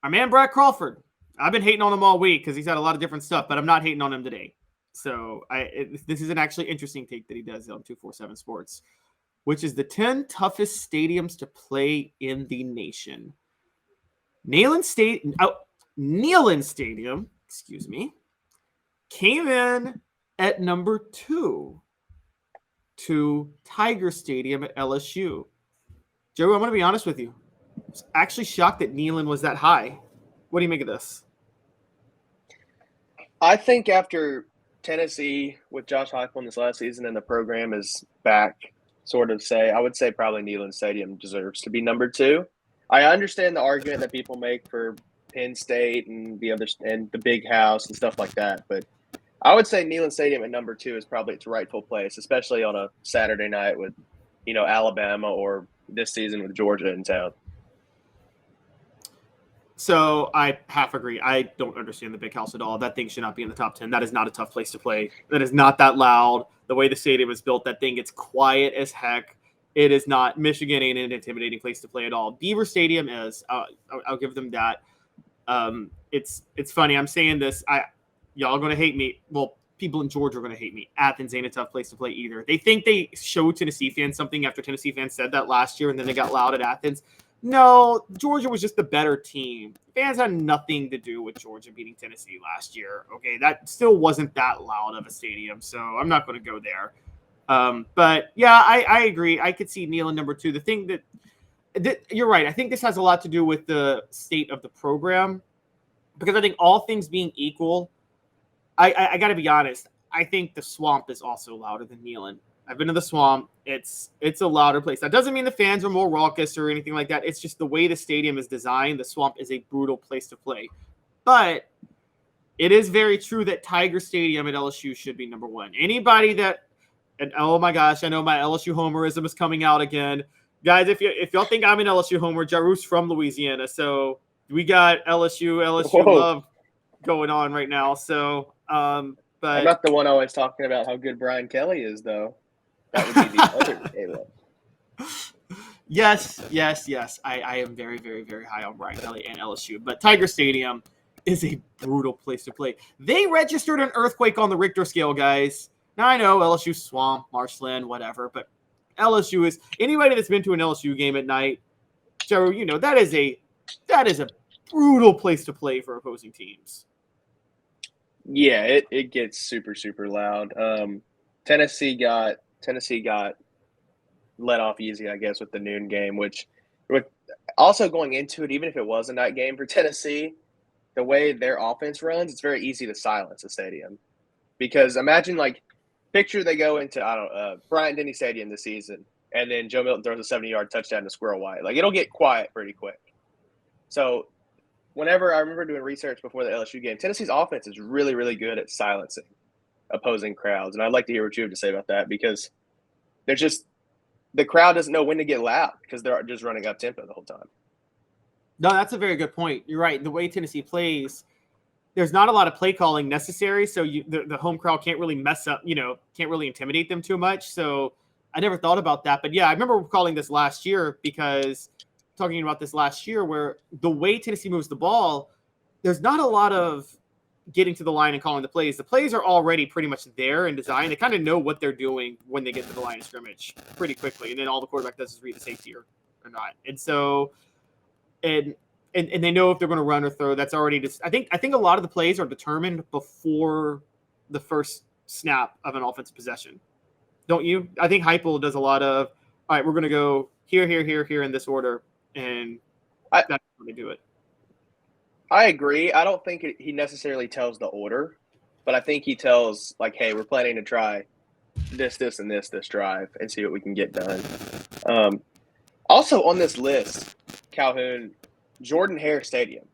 our man Brad Crawford. I've been hating on him all week because he's had a lot of different stuff, but I'm not hating on him today. So this is an actually interesting take that he does on 247 Sports, which is the 10 toughest stadiums to play in the nation. Neyland Stadium, came in at number 2 to Tiger Stadium at LSU. Joe, I'm going to be honest with you. I was actually shocked that Neyland was that high. What do you make of this? I think after Tennessee with Josh Heupel this last season and the program is back, I would say probably Neyland Stadium deserves to be number 2. I understand the argument that people make for Penn State and the big house and stuff like that, but I would say Neyland Stadium at number 2 is probably its rightful place, especially on a Saturday night with, Alabama or this season with Georgia in town. So I half agree. I don't understand the big house at all. That thing should not be in the top 10. That is not a tough place to play. That is not that loud. The way the stadium is built, that thing gets quiet as heck. It is not. Michigan ain't an intimidating place to play at all. Beaver Stadium is. I'll give them that. It's funny. I'm saying this. Y'all are going to hate me. Well, people in Georgia are going to hate me. Athens ain't a tough place to play either. They think they showed Tennessee fans something after Tennessee fans said that last year, and then they got loud at Athens. No, Georgia was just the better team. Fans had nothing to do with Georgia beating Tennessee last year. Okay, that still wasn't that loud of a stadium, so I'm not going to go there. But yeah, I agree. I could see Neyland number 2. The thing that you're right. I think this has a lot to do with the state of the program, because I think all things being equal, I got to be honest. I think the Swamp is also louder than Neyland. I've been to the Swamp. It's a louder place. That doesn't mean the fans are more raucous or anything like that. It's just the way the stadium is designed. The Swamp is a brutal place to play. But it is very true that Tiger Stadium at LSU should be number 1. Anybody that, and oh my gosh, I know my LSU homerism is coming out again. Guys, if y'all think I'm an LSU homer, Jaru's from Louisiana. So we got LSU love going on right now. So, but I'm not the one always talking about how good Brian Kelly is, though. That would be the other Halo. Yes. I am very, very, very high on Brian Kelly and LSU. But Tiger Stadium is a brutal place to play. They registered an earthquake on the Richter scale, guys. Now, I know LSU Swamp, Marshland, whatever, but LSU is – anybody that's been to an LSU game at night, Joe, that is a brutal place to play for opposing teams. Yeah, it gets super, super loud. Tennessee got let off easy, I guess, with the noon game, which with also going into it, even if it was a night game for Tennessee, the way their offense runs, it's very easy to silence a stadium. Because imagine, picture they go into, Bryant-Denny Stadium this season, and then Joe Milton throws a 70-yard touchdown to Squirrel White. It'll get quiet pretty quick. So whenever I remember doing research before the LSU game, Tennessee's offense is really, really good at silencing opposing crowds. And I'd like to hear what you have to say about that, because they're just – the crowd doesn't know when to get loud because they're just running up tempo the whole time. No, that's a very good point. You're right. The way Tennessee plays, there's not a lot of play calling necessary, so the home crowd can't really mess up, can't really intimidate them too much. So I never thought about that. But, yeah, I remember calling this last year talking about this last year where the way Tennessee moves the ball, there's not a lot of getting to the line and calling the plays. The plays are already pretty much there and designed. They kind of know what they're doing when they get to the line of scrimmage pretty quickly. And then all the quarterback does is read the safety or not. And so and they know if they're going to run or throw. That's already just I think a lot of the plays are determined before the first snap of an offensive possession. Don't you? I think Heupel does a lot of, all right, we're going to go here in this order, and that's how they do it. I agree. I don't think he necessarily tells the order, but I think he tells, hey, we're planning to try this, and this drive and see what we can get done. Also on this list, Calhoun, Jordan-Hare Stadium.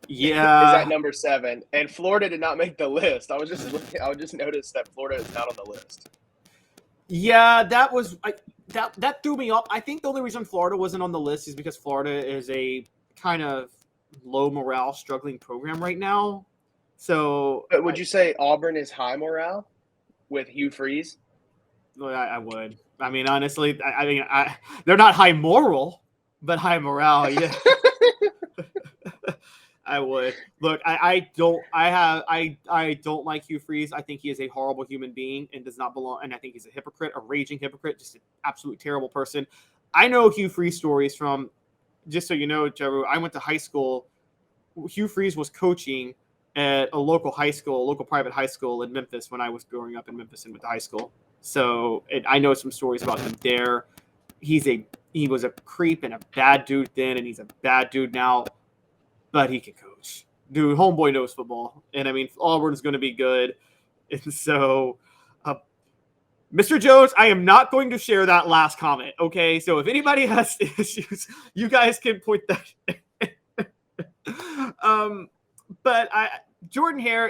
Yeah. Is at number 7. And Florida did not make the list. I just noticed that Florida is not on the list. Yeah, that was that threw me off. I think the only reason Florida wasn't on the list is because Florida is a kind of low morale, struggling program right now. So, but would you say Auburn is high morale with Hugh Freeze? I would. I mean, honestly, they're not high moral. but high morale. Yeah. I would look. I don't like Hugh Freeze. I think he is a horrible human being and does not belong. And I think he's a hypocrite, a raging hypocrite, just an absolute terrible person. I know Hugh Freeze stories from, just so you know, Trevor. I went to high school. Hugh Freeze was coaching at a local private high school in Memphis when I was growing up in Memphis and went to high school. So I know some stories about him there. He was a creep and a bad dude then, and he's a bad dude now. But he can coach. Dude, homeboy knows football. And, I mean, Auburn's going to be good. And so, Mr. Jones, I am not going to share that last comment, okay? So if anybody has issues, you guys can point that. But Jordan Hare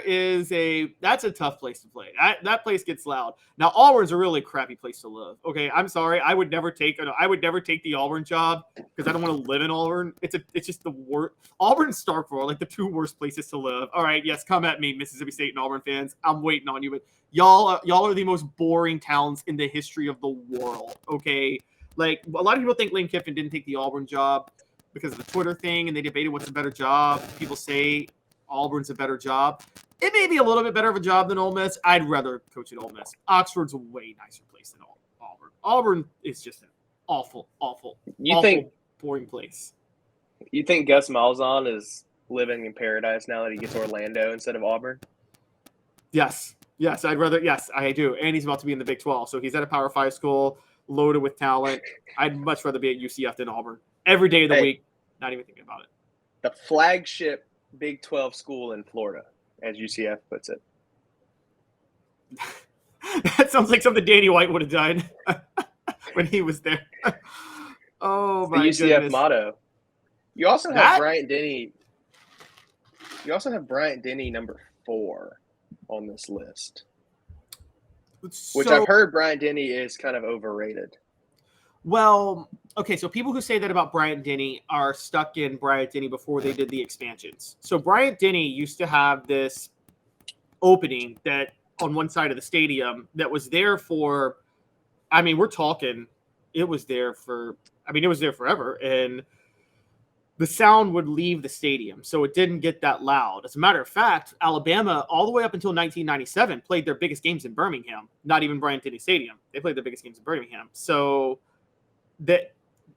that's a tough place to play. That place gets loud. Now, Auburn's a really crappy place to live. Okay, I'm sorry. I would never take the Auburn job because I don't want to live in Auburn. It's just the worst. Auburn and Starkville are like the two worst places to live. All right, yes, come at me, Mississippi State and Auburn fans. I'm waiting on you, but y'all are the most boring towns in the history of the world. Okay, like a lot of people think Lane Kiffin didn't take the Auburn job because of the Twitter thing, and they debated what's a better job. People say Auburn's a better job. It may be a little bit better of a job than Ole Miss. I'd rather coach at Ole Miss. Oxford's a way nicer place than Auburn. Auburn is just an awful, boring place. You think Gus Malzahn is living in paradise now that he gets Orlando instead of Auburn? Yes, I do. And he's about to be in the Big 12, so he's at a Power 5 school loaded with talent. I'd much rather be at UCF than Auburn. Every day of the week, not even thinking about it. The flagship Big 12 school in Florida, as UCF puts it. That sounds like something Danny White would have done when he was there. Oh, my goodness. The UCF motto. You also have Bryant Denny. You also have Bryant Denny number 4 on this list, which I've heard Bryant Denny is kind of overrated. Well, okay, so people who say that about Bryant Denny are stuck in Bryant Denny before they did the expansions. So Bryant Denny used to have this opening that on one side of the stadium that was there for, I mean, we're talking, it was there forever. And the sound would leave the stadium, so it didn't get that loud. As a matter of fact, Alabama, all the way up until 1997, played their biggest games in Birmingham, not even Bryant Denny Stadium. They played their biggest games in Birmingham. So that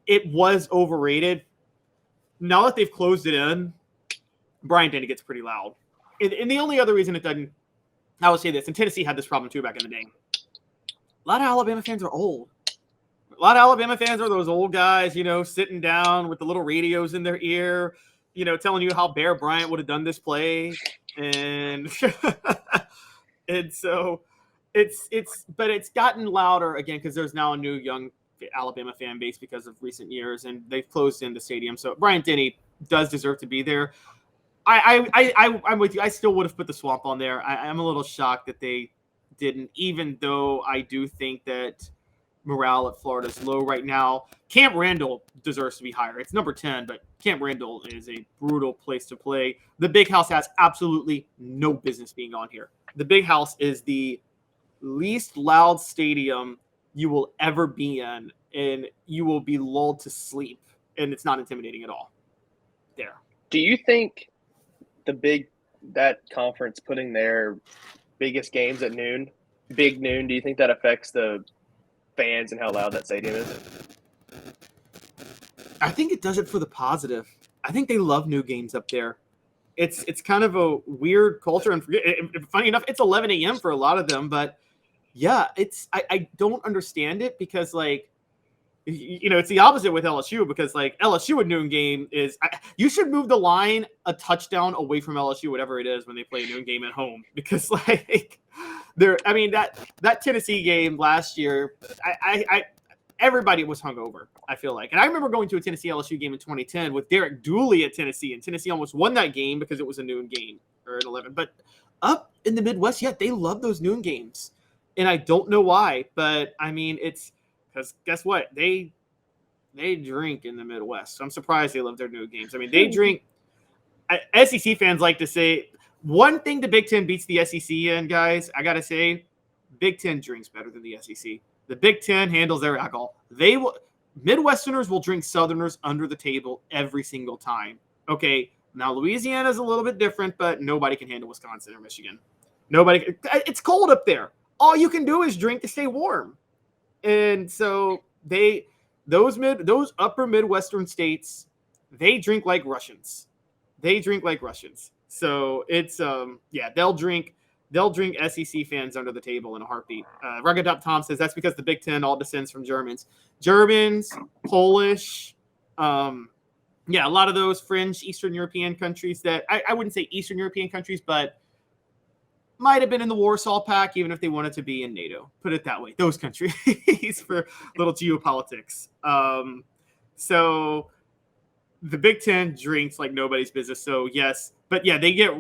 it was overrated. Now that they've closed it in, Bryant Denny gets pretty loud. And the only other reason it doesn't, I would say this, and Tennessee had this problem too back in the day. A lot of Alabama fans are old. A lot of Alabama fans are those old guys, sitting down with the little radios in their ear, telling you how Bear Bryant would have done this play. And and so but it's gotten louder again because there's now a new young Alabama fan base because of recent years, and they've closed in the stadium. So Bryant Denny does deserve to be there. I'm with you. I still would have put the Swamp on there. I'm a little shocked that they didn't, even though I do think that morale at Florida is low right now. Camp Randall deserves to be higher. It's number 10, but Camp Randall is a brutal place to play. The Big House has absolutely no business being on here. The Big House is the least loud stadium you will ever be in, and you will be lulled to sleep, and it's not intimidating at all. There. Do you think that conference putting their biggest games at noon, big noon, do you think that affects the fans and how loud that stadium is? I think it does it for the positive. I think they love new games up there. It's kind of a weird culture, and funny enough, it's 11 a.m. for a lot of them, but yeah, I don't understand it because, like, it's the opposite with LSU because, like, LSU at noon game is you should move the line a touchdown away from LSU, whatever it is, when they play a noon game at home because, like, that Tennessee game last year, everybody was hungover, I feel like. And I remember going to a Tennessee LSU game in 2010 with Derek Dooley at Tennessee, and Tennessee almost won that game because it was a noon game or at 11. But up in the Midwest, yeah, they love those noon games. And I don't know why, but I mean, it's because guess what? They drink in the Midwest. So I'm surprised they love their noon games. I mean, they drink. SEC fans like to say one thing the Big Ten beats the SEC in, guys. I got to say, Big Ten drinks better than the SEC. The Big Ten handles their alcohol. Midwesterners will drink Southerners under the table every single time. Okay, now Louisiana is a little bit different, but nobody can handle Wisconsin or Michigan. Nobody. It's cold up there. All you can do is drink to stay warm. And so those upper Midwestern states, they drink like Russians. So it's they'll drink SEC fans under the table in a heartbeat. Rugged Up Tom says that's because the Big Ten all descends from Germans, Polish, a lot of those fringe Eastern European countries that I wouldn't say Eastern European countries, but might have been in the Warsaw Pact, even if they wanted to be in NATO. Put it that way. Those countries for little geopolitics. So the Big Ten drinks like nobody's business. So yes, but yeah, they get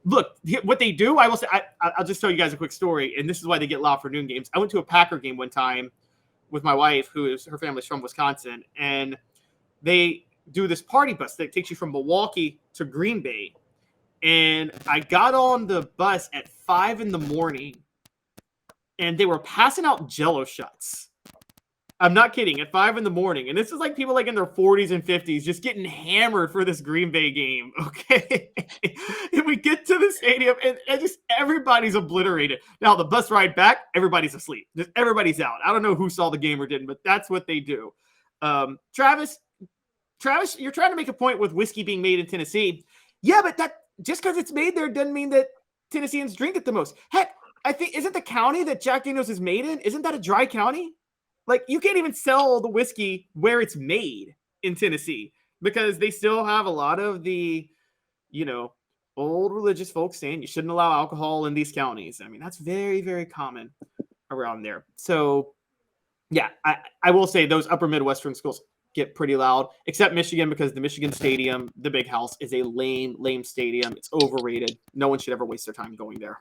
look what they do. I will say. I'll just tell you guys a quick story, and this is why they get loud for noon games. I went to a Packer game one time with my wife, her family's from Wisconsin, and they do this party bus that takes you from Milwaukee to Green Bay. And I got on the bus at 5 a.m, and they were passing out Jello shots. I'm not kidding. At 5 a.m, and this is like people like in their 40s and 50s just getting hammered for this Green Bay game. Okay, and we get to the stadium, and just everybody's obliterated. Now the bus ride back, everybody's asleep. Just everybody's out. I don't know who saw the game or didn't, but that's what they do. Travis, you're trying to make a point with whiskey being made in Tennessee. Yeah, but that. Just because it's made there doesn't mean that Tennesseans drink it the most. Heck, I think, isn't the county that Jack Daniels is made in, isn't that a dry county? Like, you can't even sell the whiskey where it's made in Tennessee because they still have a lot of the, old religious folks saying you shouldn't allow alcohol in these counties. I mean, that's very, very common around there. So, yeah, I will say those upper Midwestern schools get pretty loud, except Michigan, because the Michigan Stadium, the Big House, is a lame stadium. It's overrated. No one should ever waste their time going there.